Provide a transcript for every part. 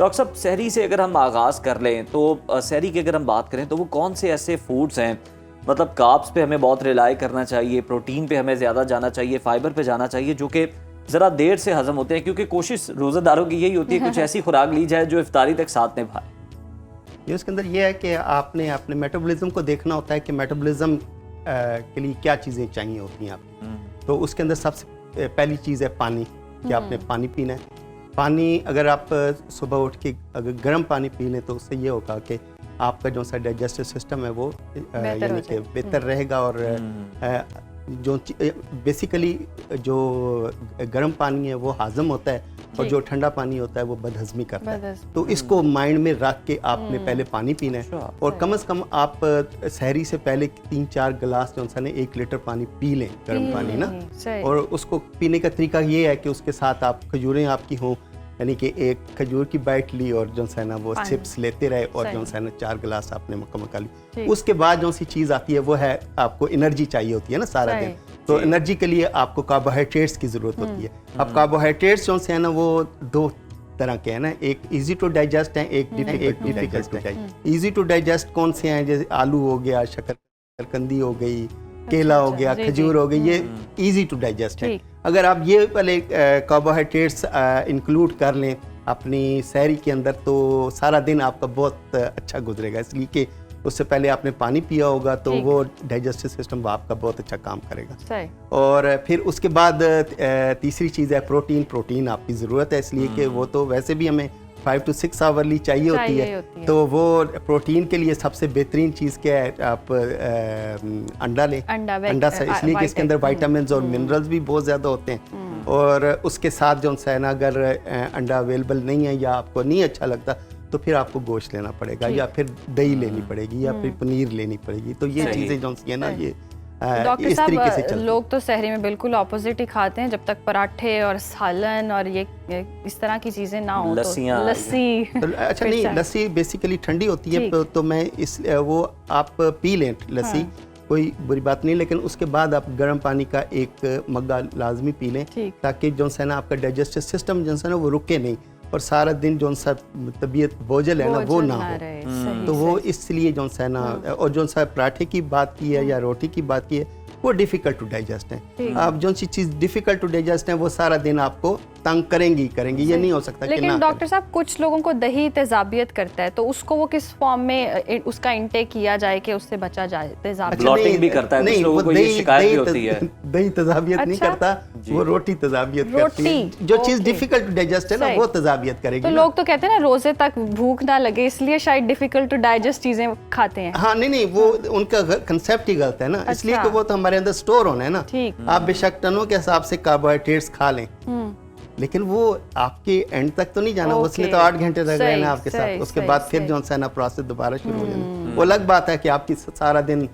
Doctor صاحب سحری سے اگر ہم آغاز کر لیں تو سحری کی اگر ہم بات کریں تو وہ کون سے ایسے فوڈز ہیں، مطلب کاربس پہ ہمیں بہت ریلائی کرنا چاہیے، پروٹین پہ ہمیں زیادہ جانا چاہیے، فائبر پہ جانا چاہیے، جو کہ ذرا دیر سے ہضم ہوتے ہیں، کیونکہ کوشش روزہ داروں کی یہی ہوتی ہے کچھ ایسی خوراک لی جائے جو افطاری تک ساتھ نبھائے؟ یہ اس کے اندر یہ ہے کہ آپ نے اپنے میٹابولزم کو دیکھنا ہوتا ہے کہ میٹابولزم کے لیے کیا چیزیں چاہیے ہوتی ہیں آپ کو. تو اس کے اندر سب سے پہلی چیز ہے پانی، کہ آپ نے پانی پینا ہے. پانی اگر آپ صبح اٹھ کے اگر گرم پانی پی لیں تو اس سے یہ ہوگا کہ آپ کا جو سا ڈائجسٹو سسٹم ہے وہ یعنی کہ بہتر رہے گا، اور جو بیسیکلی جو گرم پانی ہے وہ ہضم ہوتا ہے اور جو ٹھنڈا پانی ہوتا ہے وہ بد ہضمی کرتا ہے. تو اس کو مائنڈ میں رکھ کے آپ نے پہلے پانی پینا ہے، اور کم از کم آپ سحری سے پہلے 3-4 گلاس جو ہے 1 لیٹر پانی پی لیں، گرم پانی نا. اور اس کو پینے کا طریقہ یہ ہے کہ اس کے ساتھ آپ کھجوریں آپ کی ہوں، یعنی کہ ایک کھجور کی بائٹ لی اور جو ہے نا وہ سپس لیتے رہے، اور جو ہے نا 4 گلاس آپ نے مکمل کر لی. اس کے بعد جو سی چیز آتی ہے وہ ہے آپ کو انرجی چاہیے ہوتی ہے نا سارا دن. تو انرجی کے لیے آپ کو کاربوہائیڈریٹس کی ضرورت ہوتی ہے. اب کاربوہائیڈریٹس جو ہے نا وہ 2 طرح کے ہیں نا، ایک ایزی ٹو ڈائجسٹ ہیں، ایک difficult to digest. Easy to digest کون سے ہیں؟ جیسے آلو ہو گیا، شکرقندی ہو گئی، کیلا ہو گیا، کھجور ہو گئی، یہ ایزی ٹو ڈائجسٹ ہیں. اگر آپ یہ پہلے کاربوہائیڈریٹس انکلوڈ کر لیں اپنی سحری کے اندر تو سارا دن آپ کا بہت اچھا گزرے گا، اس لیے کہ اس سے پہلے آپ نے پانی پیا ہوگا تو وہ ڈائجسٹو سسٹم آپ کا بہت اچھا کام کرے گا. اور پھر اس کے بعد تیسری چیز ہے پروٹین. پروٹین آپ کی ضرورت ہے، اس لیے کہ وہ تو ویسے بھی ہمیں 5 to 6 آورلی چاہیے ہوتی ہے. تو وہ پروٹین کے لیے سب سے بہترین چیز کیا ہے؟ آپ انڈا لیں. انڈا سے اس لیے کہ اس کے اندر وائٹامنز اور منرلز بھی بہت زیادہ ہوتے ہیں. اور اس کے ساتھ جو ہے نا اگر انڈا اویلیبل نہیں ہے یا آپ کو نہیں اچھا لگتا تو پھر آپ کو گوشت لینا پڑے گا، یا پھر دہی لینی پڑے گی، یا پھر پنیر لینی پڑے گی. تو یہ چیزیں جو ہیں نا یہ ڈاکٹر صاحب لوگ تو سحری میں بالکل اپوزٹ ہی کھاتے ہیں، جب تک پراٹھے اور سالن اور یہ اس طرح کی چیزیں نہ ہوں. لسی اچھا نہیں، لسی بیسیکلی ٹھنڈی ہوتی ہے تو میں اس وہ آپ پی لیں لسی، کوئی بری بات نہیں، لیکن اس کے بعد آپ گرم پانی کا 1 مگا لازمی پی لیں تاکہ جو ہے نا آپ کا ڈائجسٹو سسٹم جو ہے نا وہ رکے نہیں اور سارا دن جو سا طبیعت بوجھل ہے نا وہ نہ ہو. تو وہ اس لیے جو ہے نا، اور جو سا پراٹھے کی بات کی ہے یا روٹی کی بات کی ہے وہ ڈیفیکلٹ ٹو ڈائجسٹ ہیں. آپ جو سی چیز ڈیفیکلٹ ٹو ڈائجسٹ ہیں وہ سارا دن آپ کو تنگ کریں گی، یہ نہیں ہو سکتا. لیکن ڈاکٹر صاحب کچھ لوگوں کو دہی تیزابیت کرتا ہے، تو اس کو وہ کس فارم میں اس کا انٹیک کیا جائے کہ اس سے بچا جائے؟ بلوٹنگ بھی کرتا ہے، کچھ لوگوں کو یہ شکایت بھی ہوتی ہے. دہی تیزابیت نہیں کرتا، وہ روٹی تیزابیت کرتی ہے. جو چیز ڈیفیکلٹ ٹو ڈائجسٹ ہے نا وہ تیزابیت کرے گی. تو لوگ تو کہتے ہیں نا روزے تک بھوک نہ لگے اس لیے شاید ڈیفیکلٹ ٹو ڈائجسٹ چیزیں کھاتے ہیں. ہاں نہیں، وہ ان کا کنسیپٹ ہی غلط ہے نا، اس لیے کہ وہ تو ہمارے اندر سٹور ہونا ہے نا. آپ بے شک ٹنوں کے حساب سے کاربوہائیڈریٹس کھا لیں، لیکن وہ آپ کے اینڈ تک تو نہیں جانا. اس لیے تو 8 گھنٹے رہ گئے نا آپ کے ساتھ. اس کے بعد پھر جو ہے نا پروسیس دوبارہ شروع ہو جانا. وہ الگ بات ہے کہ آپ کی سارا دن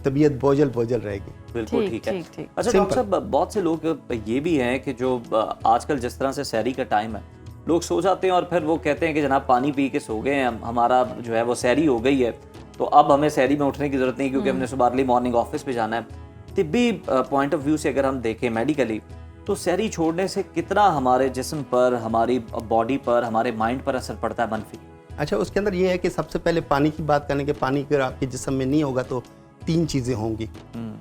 طبیعت بوجھل رہے گی. بالکل ٹھیک ہے. اچھا ڈاکٹر صاحب، بہت سے لوگ یہ بھی ہیں کہ جو آج کل جس طرح سے سحری کا ٹائم ہے، لوگ سو جاتے ہیں اور پھر وہ کہتے ہیں کہ جناب پانی پی کے سو گئے ہیں، ہمارا جو ہے وہ سحری ہو گئی ہے، تو اب ہمیں سحری میں اٹھنے کی ضرورت نہیں کیونکہ ہم نے صبح ارلی مارننگ آفس پہ جانا ہے. طبی پوائنٹ آف ویو سے اگر ہم دیکھیں میڈیکلی تو سحری چھوڑنے سے کتنا ہمارے جسم پر، ہماری باڈی پر، ہمارے مائنڈ پر اثر پڑتا ہے منفی؟ اچھا اس کے اندر یہ ہے کہ سب سے پہلے پانی کی بات کرنے کے، پانی اگر آپ کے جسم میں نہیں ہوگا تو 3 چیزیں ہوں گی.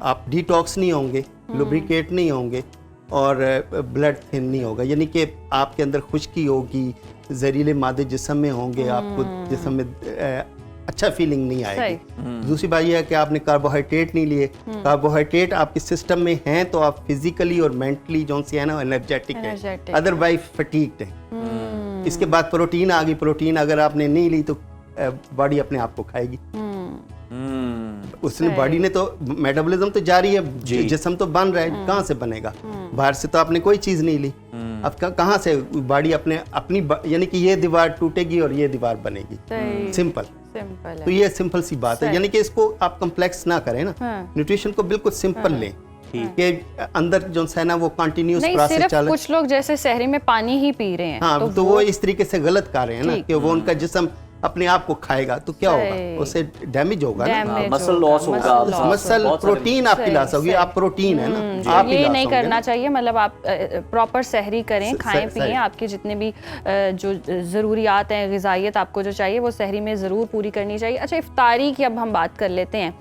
آپ ڈی ٹاکس نہیں ہوں گے، لوبریکیٹ نہیں ہوں گے، اور بلڈ تھن نہیں ہوگا. یعنی کہ آپ کے اندر خشکی ہوگی، زہریلے مادے جسم میں ہوں گے، آپ کو جسم میں اچھا فیلنگ نہیں آئے گی. دوسری بات یہ ہے کہ آپ نے کاربوہائیڈریٹ نہیں لیے. کاربوہائیڈریٹ آپ کے سسٹم میں ہیں تو آپ فزیکلی اور مینٹلی جو ہے نا انرجیٹک ہیں، ادروائز فٹیگڈ ہیں. اس کے بعد پروٹین آ گئی. پروٹین اگر آپ نے نہیں لی تو باڈی اپنے آپ کو کھائے گی. اس نے باڈی نے تو میٹابولزم تو جاری ہے، جسم تو بن رہا ہے، کہاں سے بنے گا؟ باہر سے تو آپ نے کوئی چیز نہیں لی. اب کہاں سے باڈی اپنی یعنی کہ یہ دیوار ٹوٹے گی اور یہ دیوار بنے گی. سمپل. تو یہ سمپل سی بات ہے، یعنی کہ اس کو آپ کمپلیکس نہ کریں نا. نیوٹریشن کو بالکل سمپل لیں کہ اندر جو ہے نا وہ کنٹینیوس پروسیس چل رہا ہے. کچھ لوگ جیسے سحری میں پانی ہی پی رہے ہیں، ہاں تو وہ اس طریقے سے غلط کر رہے ہیں نا کہ وہ ان کا جسم अपने आप को खाएगा तो क्या होगा, उससे डैमेज होगा ना, मसल लॉस होगा, मसल प्रोटीन आपकी लॉस होगी, आप प्रोटीन है ना, आप ये नहीं करना चाहिए। मतलब आप प्रॉपर सहरी करें, खाएं पिएं, आपके जितने भी जो ज़रूरियात हैं, ग़िज़ाइयत आपको जो चाहिए वो सहरी में ज़रूर पूरी करनी चाहिए। अच्छा, इफ्तारी की अब हम बात कर लेते हैं।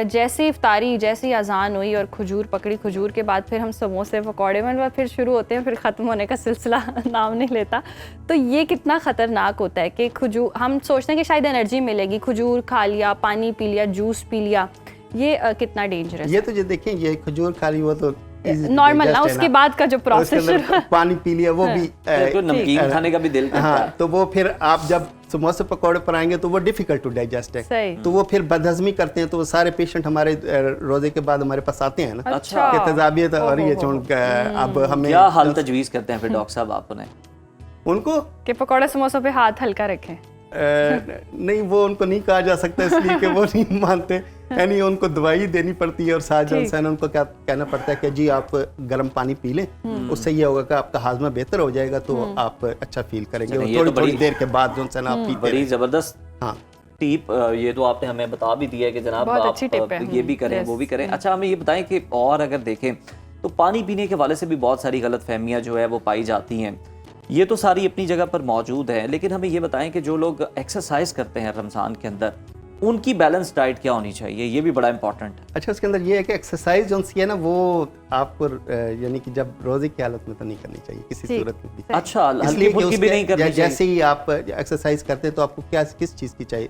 जैसे इफ्तारी, जैसे अजान हुई और खजूर पकड़ी, खजूर के बाद फिर हम समोसे पकौड़े में फिर शुरू होते हैं, फिर ख़त्म होने का सिलसिला नाम नहीं लेता। तो ये कितना ख़तरनाक होता है कि खजूर, हम सोचते हैं कि शायद एनर्जी मिलेगी, खजूर खा लिया, पानी पी लिया, जूस पी लिया, ये कितना डेंजरस ये तो जो देखें, ये खजूर खा ली वो तो नॉर्मल ना, उसके बाद का जो प्रोसेस, पानी पी लिया वो भी नमकीन खाने का भी दिल करता है। तो वो फिर आप जब समोसे पकौड़े पर आएंगे तो वो डिफिकल्ट टू डाइजेस्ट है, तो वो फिर बदहजमी करते हैं। तो वो सारे पेशेंट हमारे रोजे के बाद हमारे पास आते हैं ना, अच्छा, कि तेजाबियत और ये अब हमें क्या हाल तजवीज़ करते हैं फिर डॉक्टर साहब आप उनको कि पकौड़े समोसों पे हाथ हल्का रखें? नहीं, वो उनको नहीं कहा जा सकता इसलिए कि वो नहीं मानते, यानी उनको दवाई देनी पड़ती है और साथ इंसान उनको क्या कहना पड़ता है कि जी आप गर्म पानी पी लें, उससे ये होगा कि आपका हाजमा बेहतर हो जाएगा, तो आप अच्छा फील करेंगे। थोड़ी थोड़ी देर के बाद जो इंसान आप पीते बड़ी ज़बरदस्त हाँ टिप, ये तो आपने हमें बता भी दिया कि जनाब आप ये भी करें वो भी करें। अच्छा, हमें ये बताएं कि और अगर देखें तो पानी पीने के हवाले से भी बहुत सारी गलत फहमियाँ जो है वो पाई जाती हैं। ये तो सारी अपनी जगह पर मौजूद है, लेकिन हमें ये बताएं कि जो लोग एक्सरसाइज करते हैं रमज़ान के अंदर, उनकी बैलेंस डाइट क्या होनी चाहिए, ये भी बड़ा इंपॉर्टेंट है। अच्छा, उसके अंदर ये है कि एक्सरसाइज जो है ना वो आपको यानी कि जब रोजे की हालत में तो नहीं करनी चाहिए किसी सूरत में भी। अच्छा, हल्की फुल्की भी नहीं करनी चाहिए। जैसे ही आप एक्सरसाइज करते हैं तो आपको क्या किस चीज़ की चाहिए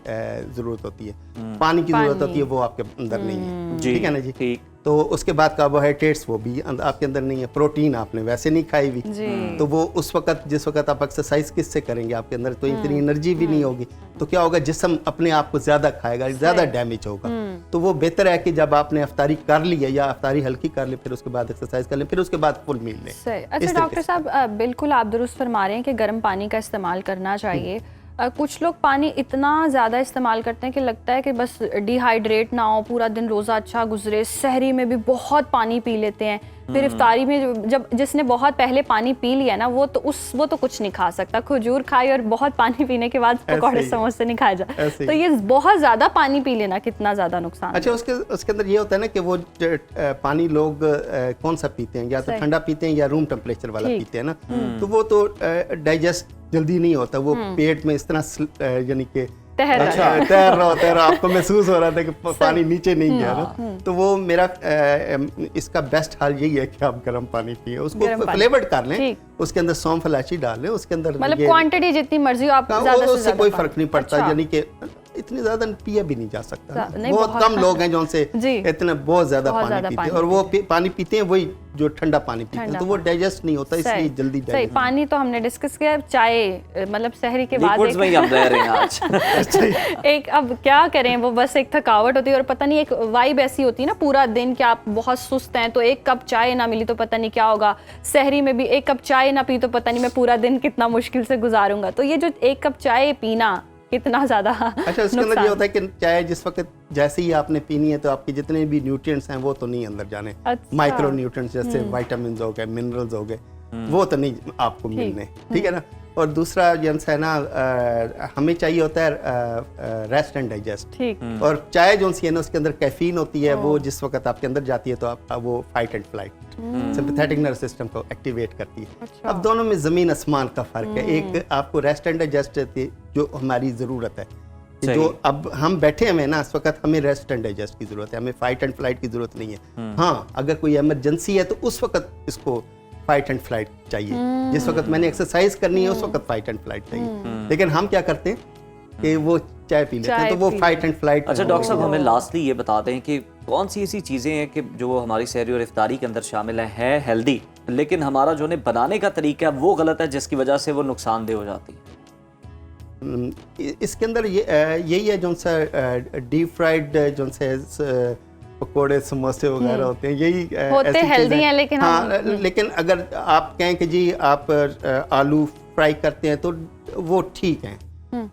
ज़रूरत होती है, पानी की ज़रूरत होती है, वो आपके अंदर नहीं है, ठीक है ना जी। ठीक। तो उसके बाद कार्बोहाइड्रेट्स वो भी आपके अंदर नहीं है, प्रोटीन आपने वैसे नहीं खाई हुई, तो वो उस वक्त जिस वक्त आप एक्सरसाइज किससे करेंगे, आपके अंदर तो इतनी एनर्जी भी नहीं होगी, तो क्या होगा, जिस्म अपने आप को ज्यादा खाएगा, ज्यादा डैमेज होगा। तो वो बेहतर है कि जब आपने अफ्तारी कर ली है या अफ्तारी हल्की कर ली, फिर उसके बाद एक्सरसाइज कर लें, फिर उसके बाद फुल मील लें। अच्छा डॉक्टर साहब, बिल्कुल आप दुरुस्त फरमा रहे हैं कि गर्म पानी का इस्तेमाल करना चाहिए। कुछ लोग पानी इतना ज़्यादा इस्तेमाल करते हैं कि लगता है कि बस डिहाइड्रेट ना हो, पूरा दिन रोज़ा अच्छा गुजरे, सहरी में भी बहुत पानी पी लेते हैं, फिर इफ्तारी में जब जिसने बहुत पहले पानी पी लिया ना, वो तो कुछ नहीं खा सकता, खजूर खाए और बहुत पानी पीने के बाद पकौड़े समोसे नहीं खाए जा। तो ये बहुत ज़्यादा पानी पी लेना कितना ज़्यादा नुकसान। अच्छा, उसके अंदर ये होता है ना कि वो पानी लोग कौन सा पीते हैं, या तो ठंडा पीते हैं या रूम टेम्परेचर वाला पीते हैं ना, तो वो तो डाइजेस्ट जल्दी नहीं होता, वो पेट में इस तरह यानी कि तैर रहा आपको महसूस हो रहा था कि पानी नीचे नहीं गया ना, तो वो मेरा इसका बेस्ट हाल यही है कि आप गर्म पानी पिए, उसको फ्लेवर्ड कर लें, उसके अंदर सौंफ इलायची डाल लें, उसके अंदर मतलब क्वांटिटी जितनी मर्जी हो आप ज़्यादा से ज़्यादा, कोई फर्क नहीं पड़ता, यानी कि इतनी ज्यादा पिया भी नहीं जा सकता। बहुत कम लोग हैं जो उनसे इतना बहुत ज्यादा पानी पीते हैं, और वो पानी पीते हैं वही जो ठंडा पानी पीते हैं, तो वो डाइजेस्ट नहीं होता, इसलिए जल्दी सही। पानी तो हमने डिस्कस किया, चाय मतलब सहरी के बाद एक अब क्या करें, वो बस एक थकावट होती है और पता नहीं एक वाइब ऐसी होती है ना पूरा दिन कि आप बहुत सुस्त हैं, तो एक कप चाय ना मिली तो पता नहीं क्या होगा, सहरी में भी एक कप चाय ना पी तो पता नहीं मैं पूरा दिन कितना मुश्किल से गुजारूंगा। तो ये जो एक कप चाय पीना कितना ज्यादा अच्छा, इसके अंदर ये होता है कि चाय जिस वक्त जैसे ही आपने पीनी है तो आपके जितने भी न्यूट्रिएंट्स हैं वो तो नहीं अंदर जाने, माइक्रो न्यूट्रिएंट्स जैसे विटामिन हो गए, मिनरल्स हो गए, वो तो नहीं आपको मिलने, ठीक है ना। और दूसरा जन्स है ना, हमें चाहिए होता है रेस्ट एंड डाइजेस्ट, और चाय जो है ना उसके अंदर कैफीन होती है, वो जिस वक्त आपके अंदर जाती है तो आप वो fight and flight sympathetic nervous system को एक्टिवेट करती है। अच्छा। अब दोनों में जमीन आसमान का फर्क है, एक आपको रेस्ट एंड डाइजेस्ट जो हमारी ज़रूरत है, जो अब हम बैठे हुए ना इस वक्त, हमें रेस्ट एंड डाइजेस्ट की ज़रूरत है, हमें फाइट एंड फ्लाइट की ज़रूरत नहीं है। हाँ, अगर कोई इमरजेंसी है तो उस वक्त इसको फाइट एंड फ्लाइट चाहिए, जिस वक्त मैंने एक्सरसाइज करनी है उस वक्त फाइट एंड फ्लाइट चाहिए, लेकिन हम क्या करते हैं कि वो चाय पी लेते हैं, तो वो फाइट एंड फ्लाइट। अच्छा डॉक्टर साहब, हमें लास्टली ये बता दें कि कौन सी ऐसी चीज़ें हैं कि जो हमारी सहरी और इफ्तारी के अंदर शामिल है हेल्दी, लेकिन हमारा जो है बनाने का तरीका वो गलत है, जिसकी वजह से वो नुकसानदेह हो जाती है। इसके अंदर यही है जो सा डीप फ्राइड जो से पकोड़े समोसे वगैरह होते हैं, यही होते हेल्दी हैं, लेकिन हाँ, लेकिन अगर आप कहें कि जी आप आलू फ्राई करते हैं तो वो ठीक है,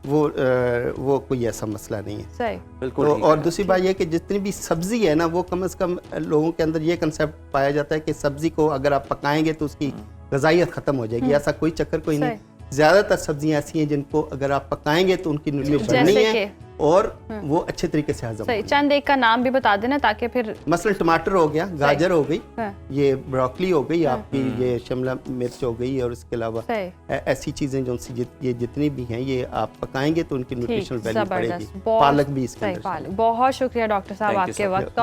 वो कोई ऐसा मसला नहीं है, सही, बिल्कुल। तो और दूसरी बात यह कि जितनी भी सब्जी है ना, वो कम से कम लोगों के अंदर ये कंसेप्ट पाया जाता है कि सब्जी को अगर आप पकाएंगे तो उसकी ग़िज़ाइयत ख़त्म हो जाएगी, ऐसा कोई चक्कर कोई नहीं। ज़्यादातर सब्जियां ऐसी हैं जिनको अगर आप पकाएंगे तो उनकी नलियाँ बढ़नी जैसे है और वो अच्छे तरीके से हजम सही, होगी। चंद एक का नाम भी बता देना ताकि फिर मसलन टमाटर हो गया, गाजर हो गई, हाँ। ये ब्रोकली हो गई आपकी, ये शिमला मिर्च हो गई, और इसके अलावा सही। ऐसी चीज़ें जो ये जितनी भी हैं ये आप पकाएंगे तो उनकी न्यूट्रिशनल वैल्यू बढ़ेगी। जबरदस्त, पालक भी इसके सही, अंदर पालक। बहुत शुक्रिया डॉक्टर साहब Thank you, आपके sir. वक्त का।